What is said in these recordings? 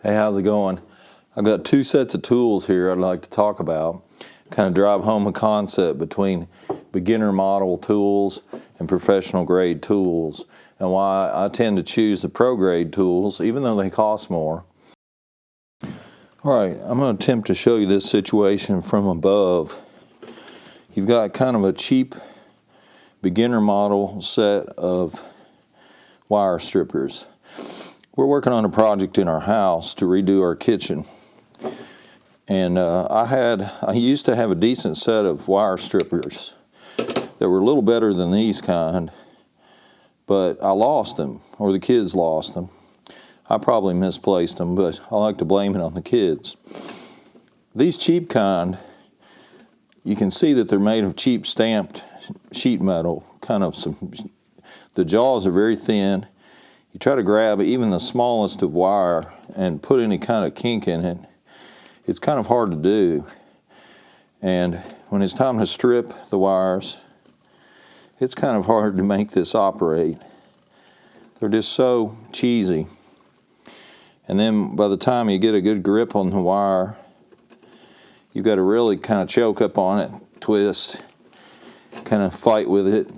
Hey, how's it going? I've got two sets of tools here I'd like to talk about. Kind of drive home a concept between beginner model tools and professional grade tools, and why I tend to choose the pro grade tools even though they cost more. Alright, I'm going to attempt to show you this situation from above. You've got kind of a cheap beginner model set of wire strippers. We're working on a project in our house to redo our kitchen, and I used to have a decent set of wire strippers that were a little better than these kind, but I lost them, or the kids lost them. I probably misplaced them, but I like to blame it on the kids. These cheap kind, you can see that they're made of cheap stamped sheet metal. The jaws are very thin. You try to grab even the smallest of wire and put any kind of kink in it, it's kind of hard to do. And when it's time to strip the wires, it's kind of hard to make this operate. They're just so cheesy. And then by the time you get a good grip on the wire, you've got to really kind of choke up on it, twist, kind of fight with it.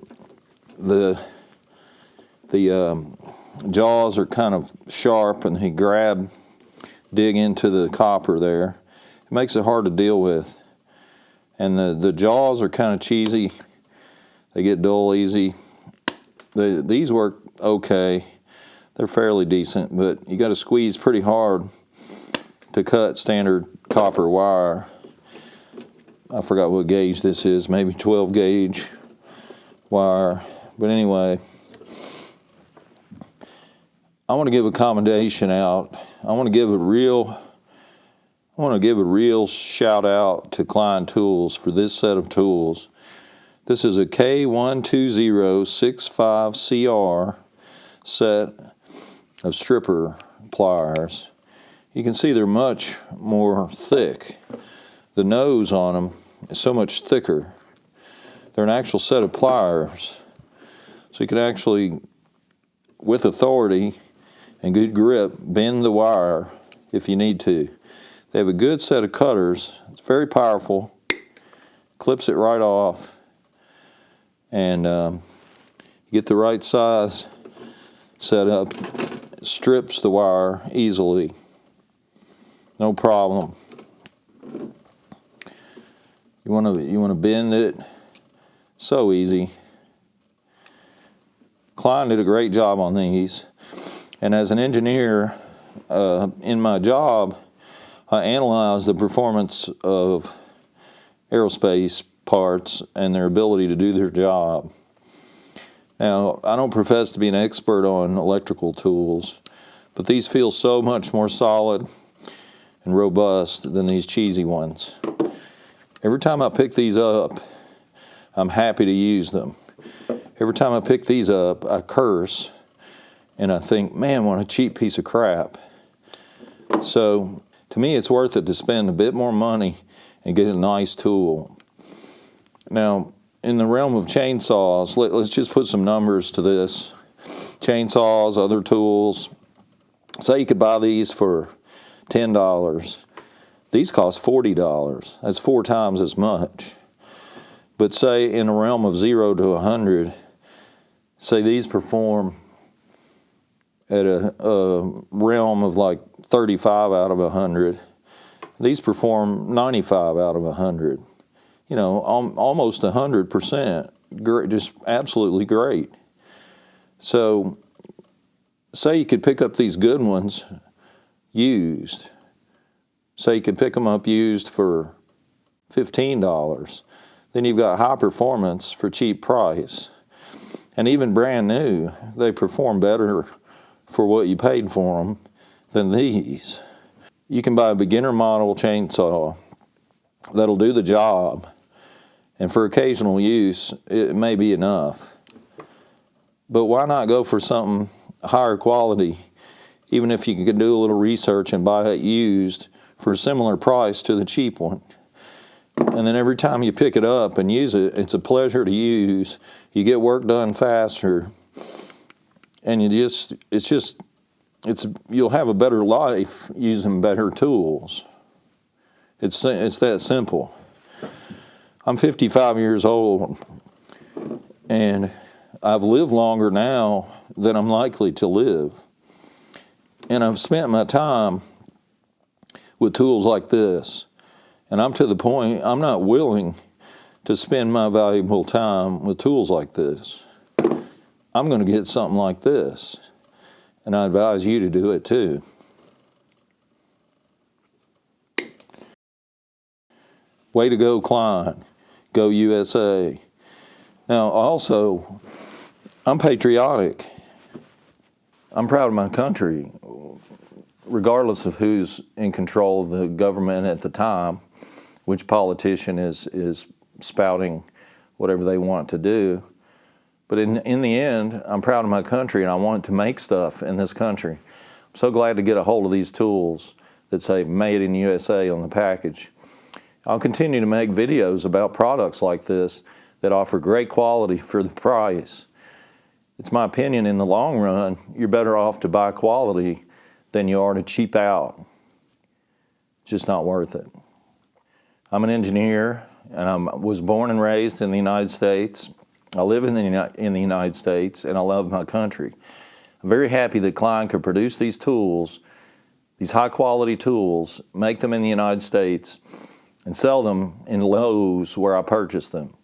The jaws are kind of sharp, and they dig into the copper there. It makes it hard to deal with. And the jaws are kind of cheesy. They get dull easy. These work okay. They're fairly decent, but you got to squeeze pretty hard to cut standard copper wire. I forgot what gauge this is, maybe 12 gauge wire. But anyway, I want to give a commendation out. I want to give a real shout out to Klein Tools for this set of tools. This is a K12065CR set of stripper pliers. You can see they're much more thick. The nose on them is so much thicker. They're an actual set of pliers. So you can actually, with authority and good grip, bend the wire if you need to. They have a good set of cutters. It's very powerful. Clips it right off. And you get the right size set up. It strips the wire easily. No problem. You want to bend it. So easy. Klein did a great job on these. And as an engineer, in my job, I analyze the performance of aerospace parts and their ability to do their job. Now, I don't profess to be an expert on electrical tools, but these feel so much more solid and robust than these cheesy ones. Every time I pick these up, I'm happy to use them. Every time I pick these up, I curse. And I think, man, what a cheap piece of crap. So, to me, it's worth it to spend a bit more money and get a nice tool. Now, in the realm of chainsaws, let's just put some numbers to this. Chainsaws, other tools. Say you could buy these for $10. These cost $40. That's 4 times as much. But say in the realm of 0 to 100, say these perform at a realm of like 35 out of 100. These perform 95 out of 100. You know, almost 100%. Great, just absolutely great. So, say you could pick up these good ones used. Say you could pick them up used for $15. Then you've got high performance for cheap price. And even brand new, they perform better for what you paid for them than these. You can buy a beginner model chainsaw that'll do the job, and for occasional use it may be enough. But why not go for something higher quality, even if you can do a little research and buy it used for a similar price to the cheap one? And then every time you pick it up and use it, it's a pleasure to use. You get work done faster. And it's just you'll have a better life using better tools. It's that simple. I'm 55 years old, and I've lived longer now than I'm likely to live. And I've spent my time with tools like this. And I'm to the point, I'm not willing to spend my valuable time with tools like this. I'm going to get something like this. And I advise you to do it too. Way to go, Klein. Go USA. Now, also, I'm patriotic. I'm proud of my country, regardless of who's in control of the government at the time, which politician is spouting whatever they want to do. But in the end, I'm proud of my country, and I want to make stuff in this country. I'm so glad to get a hold of these tools that say Made in USA on the package. I'll continue to make videos about products like this that offer great quality for the price. It's my opinion, in the long run, you're better off to buy quality than you are to cheap out. It's just not worth it. I'm an engineer, and I was born and raised in the United States. I live in the United States, and I love my country. I'm very happy that Klein could produce these tools, these high-quality tools, make them in the United States, and sell them in Lowe's where I purchased them.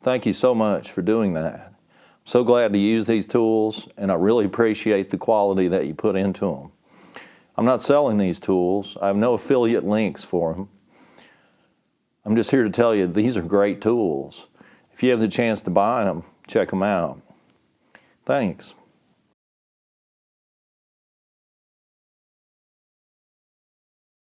Thank you so much for doing that. I'm so glad to use these tools, and I really appreciate the quality that you put into them. I'm not selling these tools. I have no affiliate links for them. I'm just here to tell you these are great tools. If you have the chance to buy them, check them out. Thanks.